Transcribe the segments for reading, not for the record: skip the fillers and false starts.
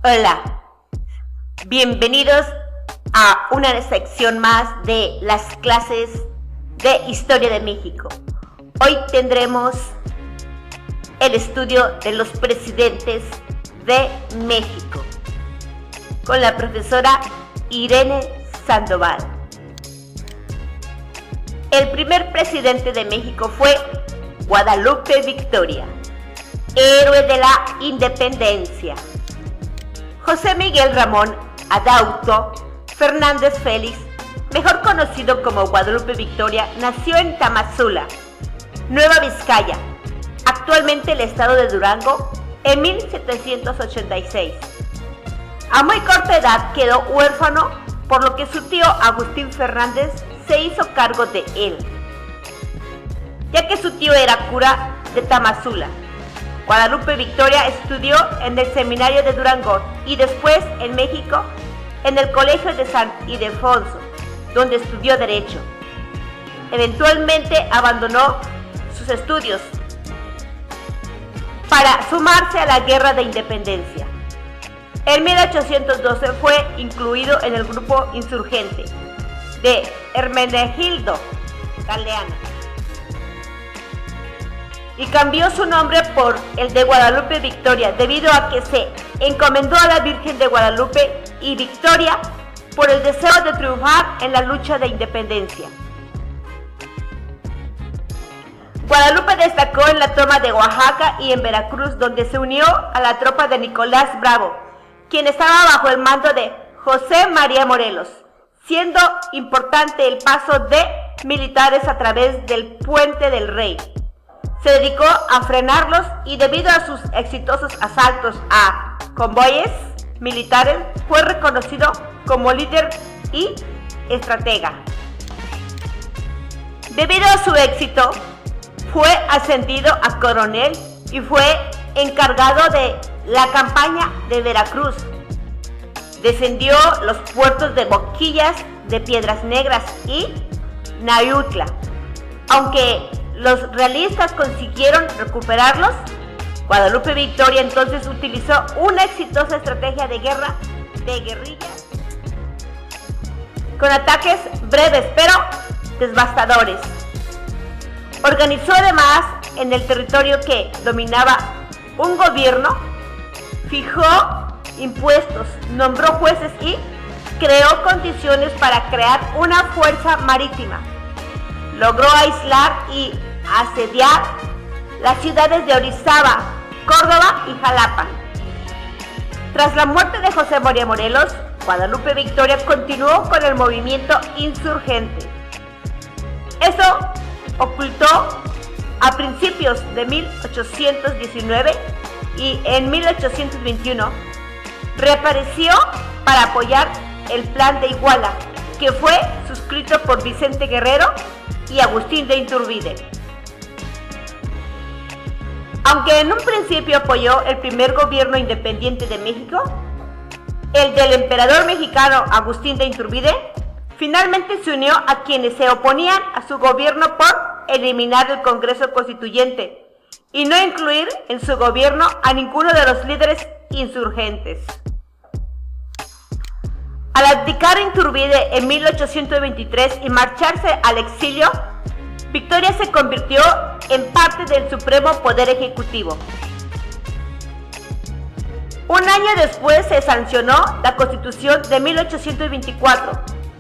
Hola, bienvenidos a una sección más de las clases de Historia de México. Hoy tendremos el estudio de los presidentes de México con la profesora Irene Sandoval. El primer presidente de México fue Guadalupe Victoria, héroe de la independencia. José Miguel Ramón Adauto Fernández Félix, mejor conocido como Guadalupe Victoria, nació en Tamazula, Nueva Vizcaya, actualmente el estado de Durango, en 1786. A muy corta edad quedó huérfano, por lo que su tío Agustín Fernández se hizo cargo de él, ya que su tío era cura de Tamazula. Guadalupe Victoria estudió en el seminario de Durango y después en México en el Colegio de San Ildefonso, donde estudió Derecho. Eventualmente abandonó sus estudios para sumarse a la Guerra de Independencia. En 1812 fue incluido en el grupo insurgente de Hermenegildo Galeana y cambió su nombre por el de Guadalupe Victoria debido a que se encomendó a la Virgen de Guadalupe y Victoria por el deseo de triunfar en la lucha de independencia. Guadalupe destacó en la toma de Oaxaca y en Veracruz, donde se unió a la tropa de Nicolás Bravo, quien estaba bajo el mando de José María Morelos, siendo importante el paso de militares a través del Puente del Rey. Se dedicó a frenarlos y debido a sus exitosos asaltos a convoyes militares fue reconocido como líder y estratega. Debido a su éxito, fue ascendido a coronel y fue encargado de la campaña de Veracruz. Defendió los puertos de Boquillas, de Piedras Negras y Nayutla. Aunque los realistas consiguieron recuperarlos, Guadalupe Victoria entonces utilizó una exitosa estrategia de guerra de guerrillas con ataques breves pero devastadores. Organizó además en el territorio que dominaba un gobierno, fijó impuestos, nombró jueces y creó condiciones para crear una fuerza marítima. Logró aislar y asediar las ciudades de Orizaba, Córdoba y Jalapa. Tras la muerte de José María Morelos, Guadalupe Victoria continuó con el movimiento insurgente. Eso ocultó a principios de 1819 y en 1821 reapareció para apoyar el Plan de Iguala, que fue suscrito por Vicente Guerrero y Agustín de Iturbide. Aunque en un principio apoyó el primer gobierno independiente de México, el del emperador mexicano Agustín de Iturbide, finalmente se unió a quienes se oponían a su gobierno por eliminar el Congreso Constituyente y no incluir en su gobierno a ninguno de los líderes insurgentes. Al abdicar Iturbide en 1823 y marcharse al exilio, Victoria se convirtió en parte del Supremo Poder Ejecutivo. Un año después se sancionó la Constitución de 1824,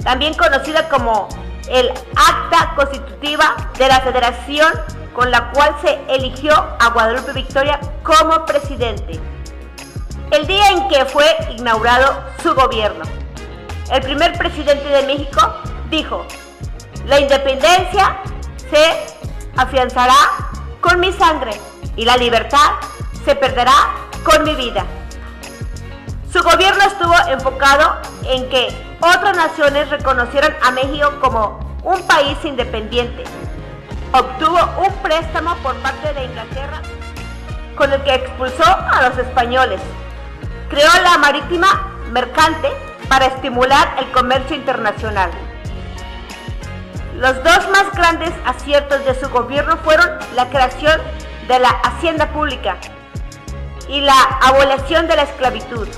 también conocida como el Acta Constitutiva de la Federación, con la cual se eligió a Guadalupe Victoria como presidente, el día en que fue inaugurado su gobierno. El primer presidente de México dijo: "La independencia se afianzará con mi sangre y la libertad se perderá con mi vida". Su gobierno estuvo enfocado en que otras naciones reconocieran a México como un país independiente. Obtuvo un préstamo por parte de Inglaterra con el que expulsó a los españoles. Creó la Marítima Mercante para estimular el comercio internacional. Los dos más grandes aciertos de su gobierno fueron la creación de la Hacienda Pública y la abolición de la esclavitud.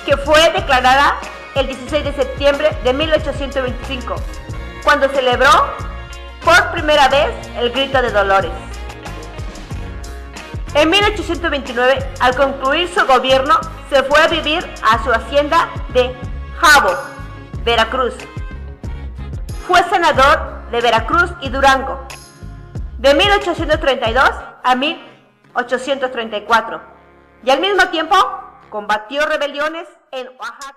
que fue declarada el 16 de septiembre de 1825, cuando celebró por primera vez el Grito de Dolores. En 1829, al concluir su gobierno, se fue a vivir a su hacienda de Jabo, Veracruz. Fue senador de Veracruz y Durango, de 1832 a 1834, y al mismo tiempo combatió rebeliones en Oaxaca.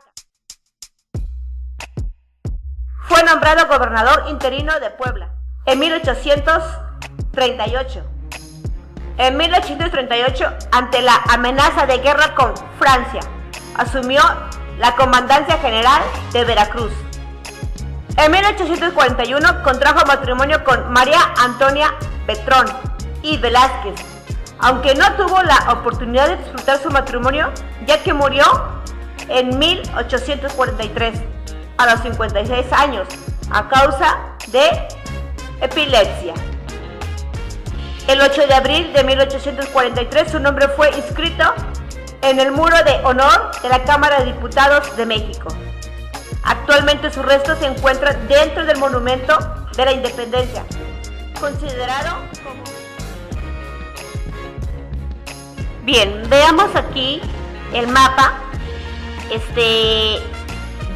Fue nombrado gobernador interino de Puebla en 1838. En 1838, ante la amenaza de guerra con Francia, asumió la comandancia general de Veracruz. En 1841 contrajo matrimonio con María Antonia Petrón y Velázquez, aunque no tuvo la oportunidad de disfrutar su matrimonio, ya que murió en 1843 a los 56 años a causa de epilepsia. El 8 de abril de 1843 su nombre fue inscrito en el Muro de Honor de la Cámara de Diputados de México. Actualmente sus restos se encuentran dentro del Monumento de la Independencia, considerado como... Bien, veamos aquí el mapa,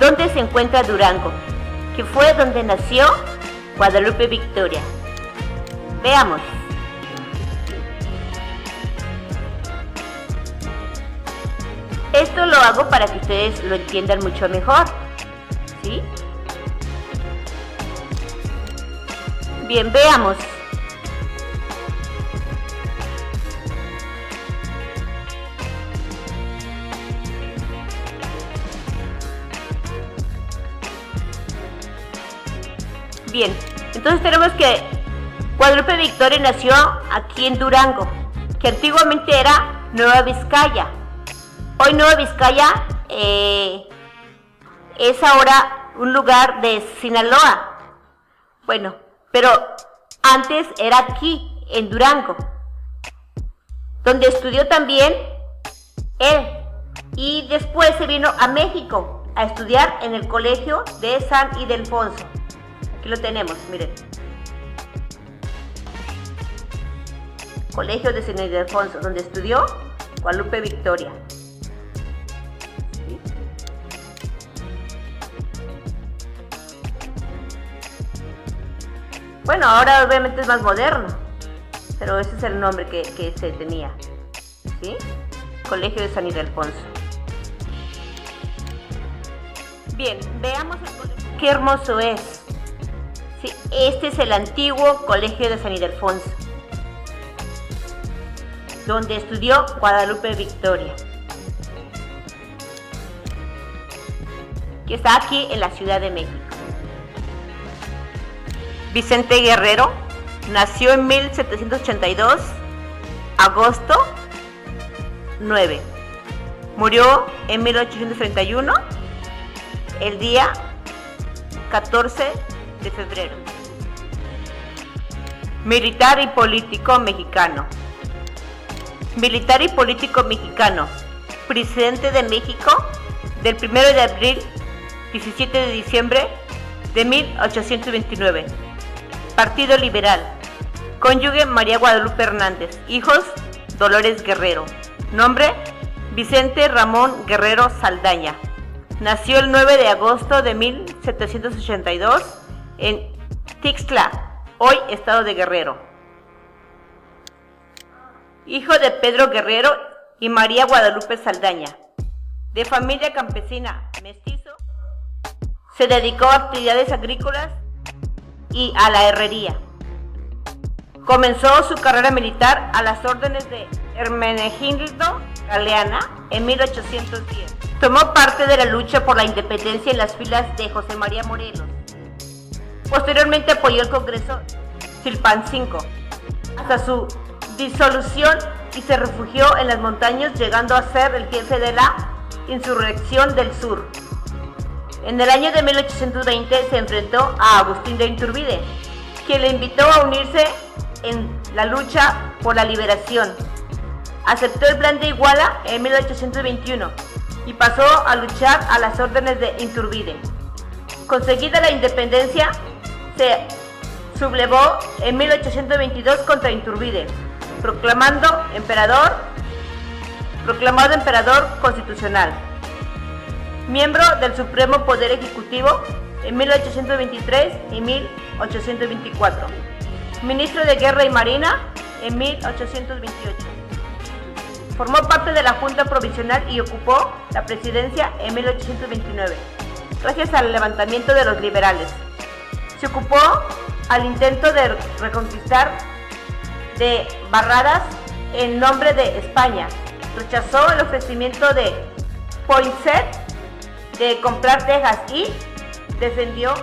donde se encuentra Durango, que fue donde nació Guadalupe Victoria. Veamos. Esto lo hago para que ustedes lo entiendan mucho mejor, ¿sí? Bien, veamos. Bien, entonces tenemos que Guadalupe Victoria nació aquí en Durango, que antiguamente era Nueva Vizcaya. Hoy Nueva Vizcaya es ahora un lugar de Sinaloa. Bueno, pero antes era aquí, en Durango, donde estudió también él. Y después se vino a México a estudiar en el Colegio de San Ildefonso. Aquí lo tenemos, miren. Colegio de San Ildefonso, donde estudió Guadalupe Victoria. Bueno, ahora obviamente es más moderno, pero ese es el nombre que se tenía, ¿sí? Colegio de San Ildefonso. Bien, veamos el colegio. Qué hermoso es. Sí, este es el antiguo Colegio de San Ildefonso, donde estudió Guadalupe Victoria, que está aquí en la Ciudad de México. Vicente Guerrero nació en 1782, agosto 9. Murió en 1831, el día 14 de febrero. Militar y político mexicano. Militar y político mexicano. Presidente de México del 1 de abril, 17 de diciembre de 1829. Partido Liberal. Cónyuge María Guadalupe Hernández. Hijos Dolores Guerrero. Nombre Vicente Ramón Guerrero Saldaña. Nació el 9 de agosto de 1782 en Tixtla, hoy estado de Guerrero. Hijo de Pedro Guerrero y María Guadalupe Saldaña. De familia campesina, mestizo, se dedicó a actividades agrícolas y a la herrería. Comenzó su carrera militar a las órdenes de Hermenegildo Galeana en 1810. Tomó parte de la lucha por la independencia en las filas de José María Morelos. Posteriormente apoyó el Congreso Chilpancingo hasta su disolución y se refugió en las montañas, llegando a ser el jefe de la Insurrección del Sur. En el año de 1820 se enfrentó a Agustín de Iturbide, quien le invitó a unirse en la lucha por la liberación. Aceptó el Plan de Iguala en 1821 y pasó a luchar a las órdenes de Iturbide. Conseguida la independencia, se sublevó en 1822 contra Iturbide, proclamado emperador constitucional. Miembro del Supremo Poder Ejecutivo en 1823 y 1824. Ministro de Guerra y Marina en 1828. Formó parte de la Junta Provisional y ocupó la presidencia en 1829, gracias al levantamiento de los liberales. Se ocupó al intento de reconquistar de Barradas en nombre de España. Rechazó el ofrecimiento de Poinsett de comprar Texas y defendió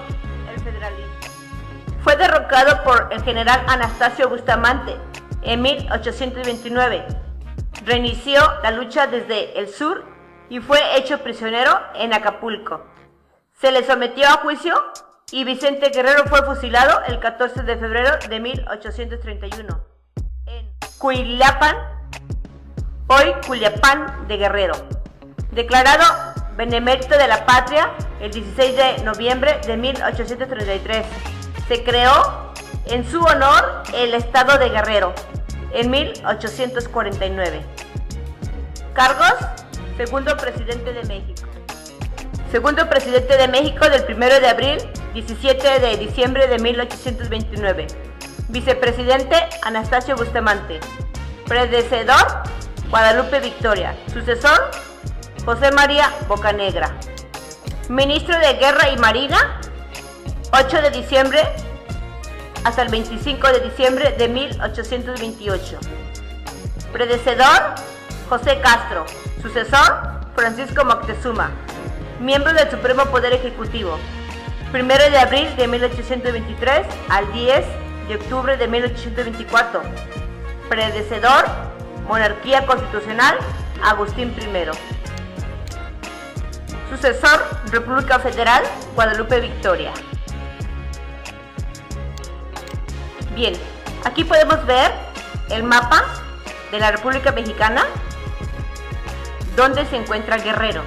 el federalismo. Fue derrocado por el general Anastasio Bustamante en 1829. Reinició la lucha desde el sur y fue hecho prisionero en Acapulco. Se le sometió a juicio y Vicente Guerrero fue fusilado el 14 de febrero de 1831 en Cuiliapan, hoy Culiacán de Guerrero. Declarado benemérito de la patria el 16 de noviembre de 1833. Se creó en su honor el estado de Guerrero en 1849. Cargos: segundo presidente de México. Segundo presidente de México del 1 de abril, 17 de diciembre de 1829. Vicepresidente: Anastasio Bustamante. Predecedor: Guadalupe Victoria. Sucesor: José María Bocanegra. Ministro de Guerra y Marina, 8 de diciembre hasta el 25 de diciembre de 1828. Predecedor: José Castro. Sucesor: Francisco Moctezuma. Miembro del Supremo Poder Ejecutivo, 1 de abril de 1823 al 10 de octubre de 1824. Predecedor: Monarquía Constitucional, Agustín I. Sucesor: República Federal, Guadalupe Victoria. Bien, aquí podemos ver el mapa de la República Mexicana, donde se encuentra Guerrero,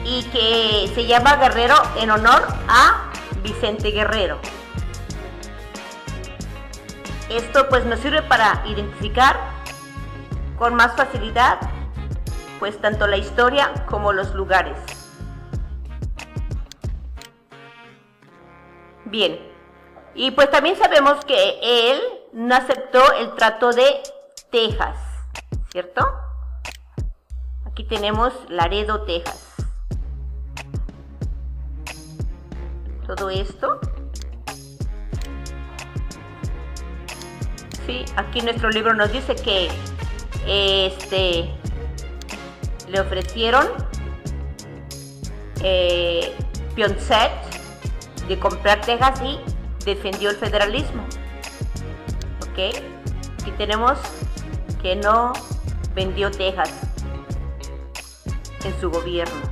y que se llama Guerrero en honor a Vicente Guerrero. Esto pues nos sirve para identificar con más facilidad pues tanto la historia como los lugares. Bien, y pues también sabemos que él no aceptó el trato de Texas, ¿cierto? Aquí tenemos Laredo, Texas. Todo esto. Sí, aquí nuestro libro nos dice que le ofrecieron Poinsett de comprar Texas y defendió el federalismo. Ok, aquí tenemos que no vendió Texas en su gobierno.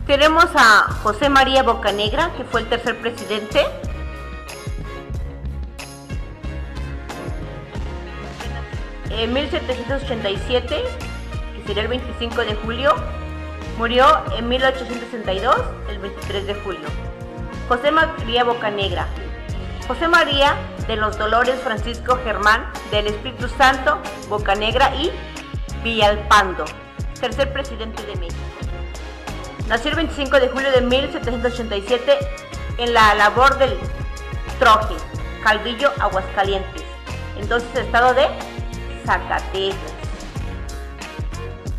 Tenemos a José María Bocanegra, que fue el tercer presidente. En 1787, que sería el 25 de julio, murió en 1862, el 23 de julio. José María Bocanegra. José María de los Dolores Francisco Germán del Espíritu Santo Bocanegra y Villalpando, tercer presidente de México. Nació el 25 de julio de 1787 en la labor del Troje, Calvillo, Aguascalientes, entonces estado de Zacatecas.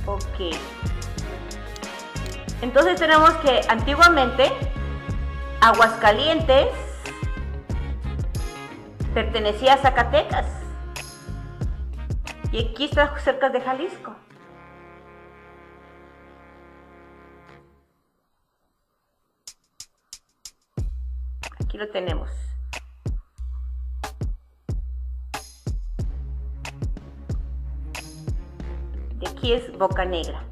Ok. Entonces tenemos que antiguamente Aguascalientes pertenecía a Zacatecas y aquí está cerca de Jalisco. Aquí lo tenemos. Y aquí es Bocanegra.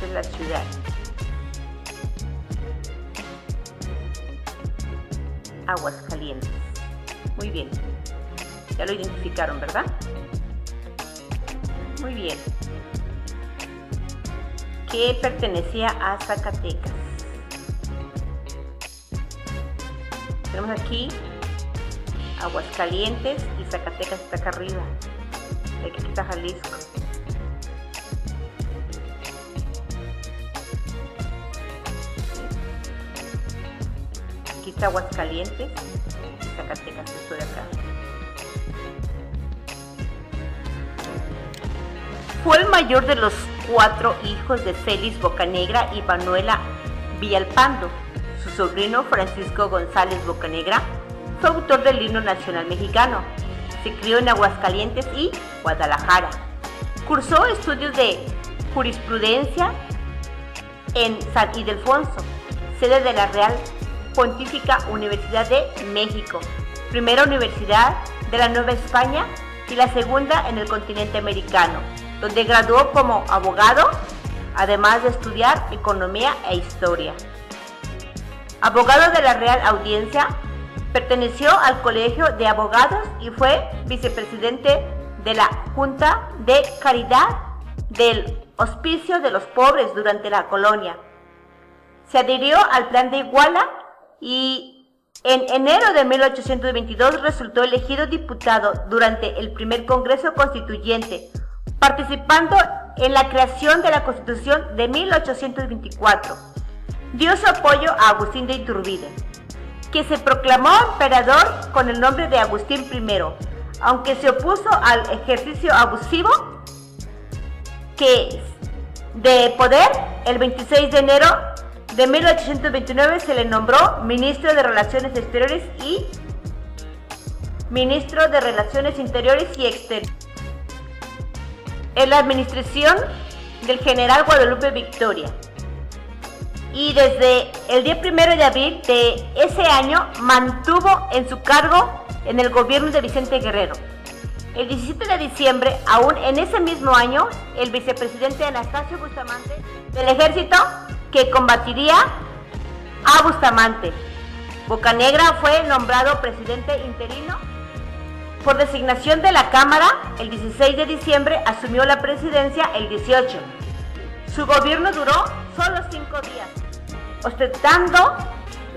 es la ciudad. Aguascalientes. Muy bien. Ya lo identificaron, ¿verdad? Muy bien. Que pertenecía a Zacatecas. Tenemos aquí Aguascalientes y Zacatecas está acá arriba. Aquí está Jalisco. Aquí está Aguascalientes y Zacatecas, esto de acá. Fue el mayor de los 4 hijos de Félix Bocanegra y Manuela Villalpando. Su sobrino Francisco González Bocanegra fue autor del himno nacional mexicano. Se crió en Aguascalientes y Guadalajara. Cursó estudios de jurisprudencia en San Ildefonso, sede de la Real Pontífica Universidad de México, primera universidad de la Nueva España y la segunda en el continente americano, donde graduó como abogado, además de estudiar economía e historia. Abogado de la Real Audiencia, perteneció al Colegio de Abogados y fue vicepresidente de la Junta de Caridad del Hospicio de los Pobres durante la colonia. Se adhirió al Plan de Iguala y en enero de 1822 resultó elegido diputado durante el primer Congreso Constituyente, participando en la creación de la Constitución de 1824. Dio su apoyo a Agustín de Iturbide, que se proclamó emperador con el nombre de Agustín I, aunque se opuso al ejercicio abusivo de poder. El 26 de enero de 1829 se le nombró ministro de Relaciones Exteriores y ministro de Relaciones Interiores y Exteriores en la administración del general Guadalupe Victoria. Y desde el día 1 de abril de ese año mantuvo en su cargo en el gobierno de Vicente Guerrero. El 17 de diciembre, aún en ese mismo año, el vicepresidente Anastasio Bustamante del ejército que combatiría a Bustamante. Bocanegra fue nombrado presidente interino por designación de la Cámara. El 16 de diciembre asumió la presidencia el 18. Su gobierno duró solo 5 días, ostentando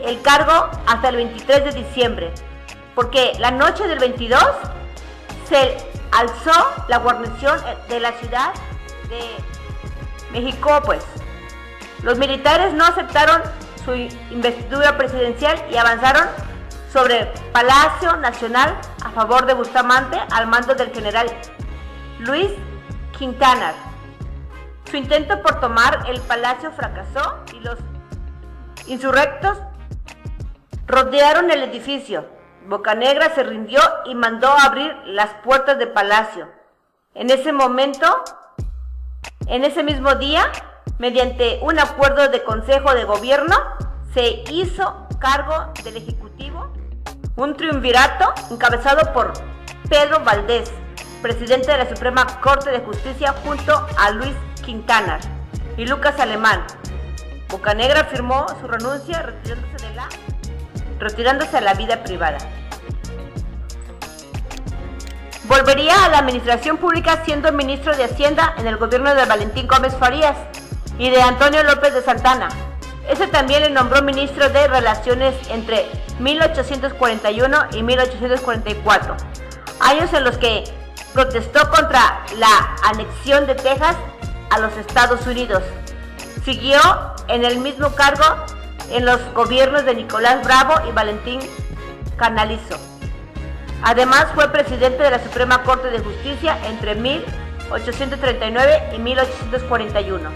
el cargo hasta el 23 de diciembre, porque la noche del 22 se alzó la guarnición de la ciudad de México, pues. Los militares no aceptaron su investidura presidencial y avanzaron sobre Palacio Nacional a favor de Bustamante al mando del general Luis Quintanar. Su intento por tomar el palacio fracasó y los insurrectos rodearon el edificio. Bocanegra se rindió y mandó abrir las puertas del palacio. En ese mismo día, mediante un acuerdo de Consejo de Gobierno, se hizo cargo del Ejecutivo un triunvirato encabezado por Pedro Valdés, presidente de la Suprema Corte de Justicia, junto a Luis Quintanar y Lucas Alemán. Bocanegra firmó su renuncia retirándose a la vida privada. Volvería a la administración pública siendo ministro de Hacienda en el gobierno de Valentín Gómez Farías y de Antonio López de Santana. Ese también le nombró ministro de Relaciones entre 1841 y 1844, años en los que protestó contra la anexión de Texas a los Estados Unidos. Siguió en el mismo cargo en los gobiernos de Nicolás Bravo y Valentín Canalizo. Además, fue presidente de la Suprema Corte de Justicia entre 1839 y 1841.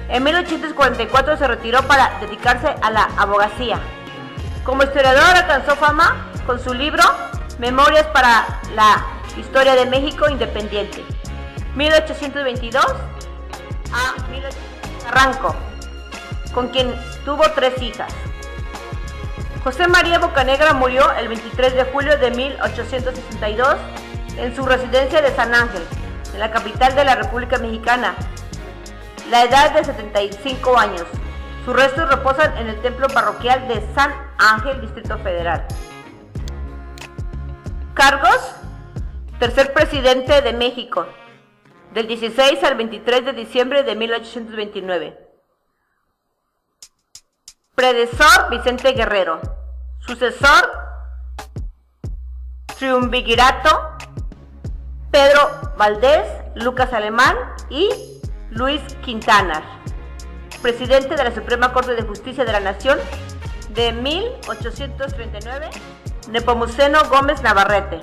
En 1844 se retiró para dedicarse a la abogacía. Como historiador alcanzó fama con su libro Memorias para la Historia de México Independiente, 1822 a 1800 Carranco, con quien tuvo 3 hijas. José María Bocanegra murió el 23 de julio de 1862 en su residencia de San Ángel, en la capital de la República Mexicana. la edad de 75 años. Sus restos reposan en el templo parroquial de San Ángel, Distrito Federal. Cargos: tercer presidente de México, del 16 al 23 de diciembre de 1829. Predecesor: Vicente Guerrero. Sucesor: triunvirato: Pedro Valdés, Lucas Alemán y Luis Quintanar. Presidente de la Suprema Corte de Justicia de la Nación de 1839, Nepomuceno Gómez Navarrete.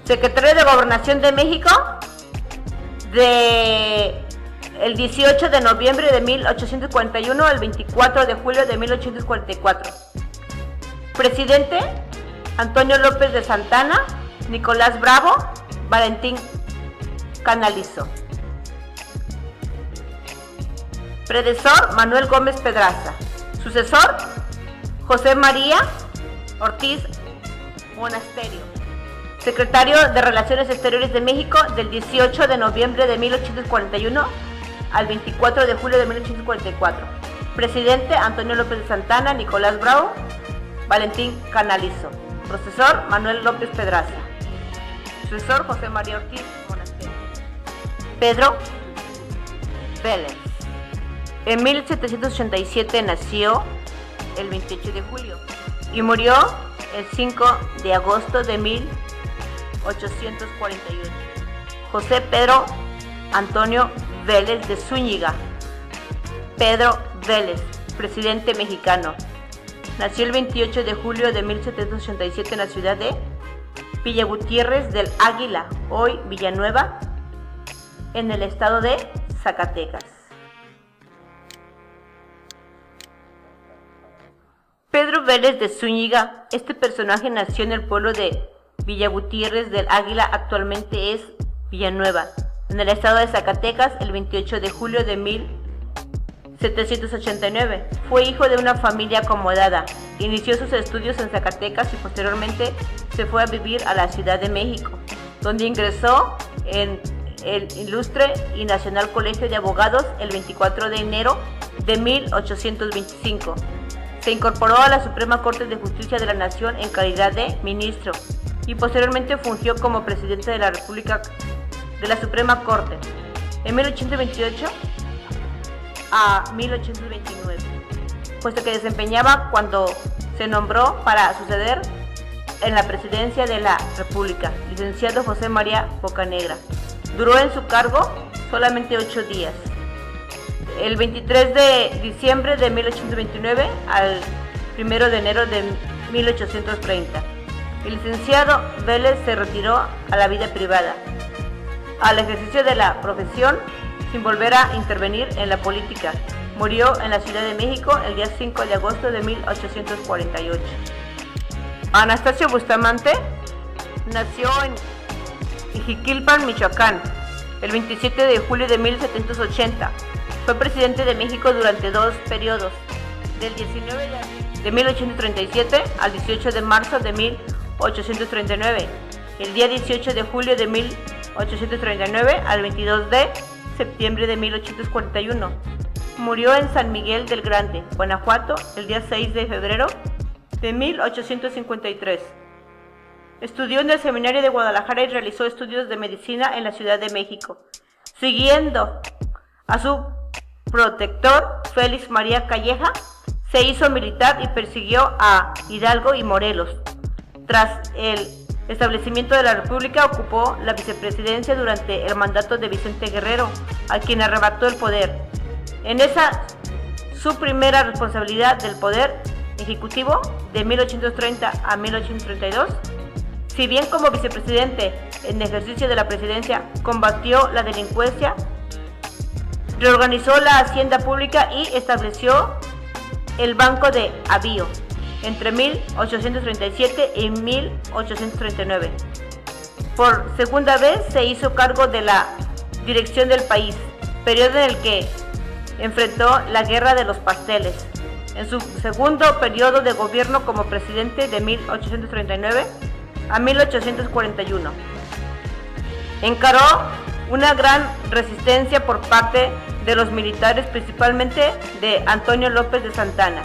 Secretario de Gobernación de México de el 18 de noviembre de 1841 al 24 de julio de 1844. Presidente: Antonio López de Santana, Nicolás Bravo, Valentín Canalizo. Predecesor: Manuel Gómez Pedraza. Sucesor: José María Ortiz Monasterio. Secretario de Relaciones Exteriores de México del 18 de noviembre de 1841 al 24 de julio de 1844. Presidente: Antonio López de Santana, Nicolás Bravo, Valentín Canalizo. Procesor: Manuel López Pedraza. Sucesor: José María Ortiz Monasterio. Pedro Vélez. En 1787 nació el 28 de julio y murió el 5 de agosto de 1848. José Pedro Antonio Vélez de Zúñiga. Pedro Vélez, presidente mexicano. Nació el 28 de julio de 1787 en la ciudad de Villa Gutiérrez del Águila, hoy Villanueva, en el estado de Zacatecas. Pedro Vélez de Zúñiga. Este personaje nació en el pueblo de Villa Gutiérrez del Águila, actualmente es Villanueva, en el estado de Zacatecas, el 28 de julio de 1789. Fue hijo de una familia acomodada. Inició sus estudios en Zacatecas y posteriormente se fue a vivir a la Ciudad de México, donde ingresó en el Ilustre y Nacional Colegio de Abogados el 24 de enero de 1825. Se incorporó a la Suprema Corte de Justicia de la Nación en calidad de ministro y posteriormente fungió como presidente de la República de la Suprema Corte en 1828 a 1829, puesto que desempeñaba cuando se nombró para suceder en la presidencia de la República, licenciado José María Bocanegra. Duró en su cargo solamente 8 días. El 23 de diciembre de 1829 al 1 de enero de 1830. El licenciado Vélez se retiró a la vida privada, al ejercicio de la profesión, sin volver a intervenir en la política. Murió en la Ciudad de México el día 5 de agosto de 1848. Anastasio Bustamante nació en Jiquilpan, Michoacán, el 27 de julio de 1780. Fue presidente de México durante 2 periodos, del 19 de 1837 al 18 de marzo de 1839, el día 18 de julio de 1839 al 22 de septiembre de 1841. Murió en San Miguel del Grande, Guanajuato, el día 6 de febrero de 1853. Estudió en el Seminario de Guadalajara y realizó estudios de medicina en la Ciudad de México, siguiendo a su protector Félix María Calleja. Se hizo militar y persiguió a Hidalgo y Morelos. Tras el establecimiento de la República, ocupó la vicepresidencia durante el mandato de Vicente Guerrero, a quien arrebató el poder. En esa, su primera responsabilidad del poder ejecutivo de 1830 a 1832, si bien como vicepresidente en ejercicio de la presidencia combatió la delincuencia, reorganizó la hacienda pública y estableció el Banco de Avío entre 1837 y 1839. Por segunda vez se hizo cargo de la dirección del país, periodo en el que enfrentó la Guerra de los Pasteles. En su segundo periodo de gobierno como presidente de 1839 a 1841, encaró una gran resistencia por parte de los militares, principalmente de Antonio López de Santana,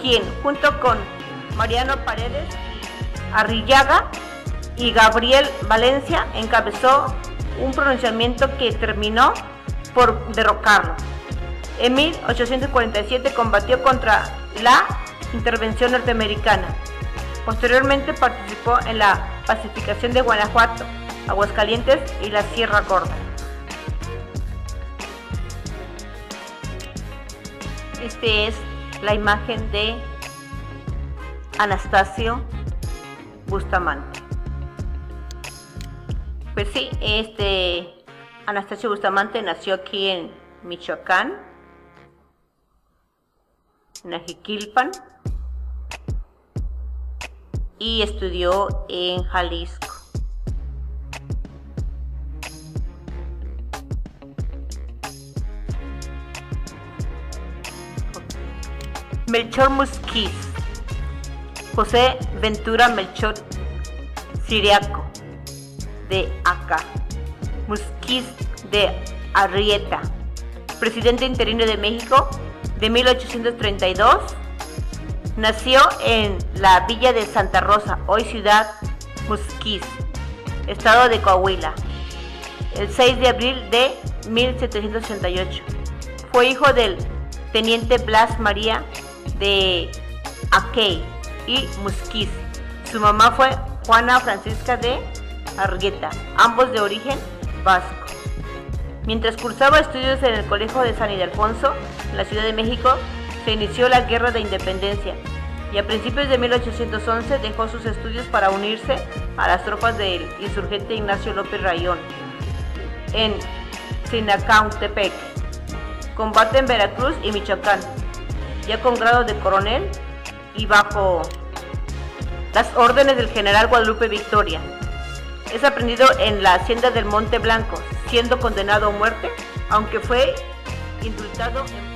quien junto con Mariano Paredes Arrillaga y Gabriel Valencia encabezó un pronunciamiento que terminó por derrocarlo. En 1847 combatió contra la intervención norteamericana. Posteriormente participó en la pacificación de Guanajuato, Aguascalientes y la Sierra Gorda. Esta es la imagen de Anastasio Bustamante. Pues sí, Anastasio Bustamante nació aquí en Michoacán, en Ajiquilpan, y estudió en Jalisco. Melchor Musquiz, José Ventura Melchor Ciriaco, de Acá, Musquiz de Arrieta, presidente interino de México de 1832, nació en la villa de Santa Rosa, hoy ciudad Musquiz, estado de Coahuila, el 6 de abril de 1788. Fue hijo del teniente Blas María de Aquey y Musquiz. Su mamá fue Juana Francisca de Argueta, ambos de origen vasco. Mientras cursaba estudios en el Colegio de San Ildefonso, en la Ciudad de México, se inició la Guerra de Independencia y a principios de 1811 dejó sus estudios para unirse a las tropas del insurgente Ignacio López Rayón en Sinacautepec. Combate en Veracruz y Michoacán, ya con grado de coronel y bajo las órdenes del general Guadalupe Victoria. Es aprendido en la hacienda del Monte Blanco, siendo condenado a muerte, aunque fue indultado en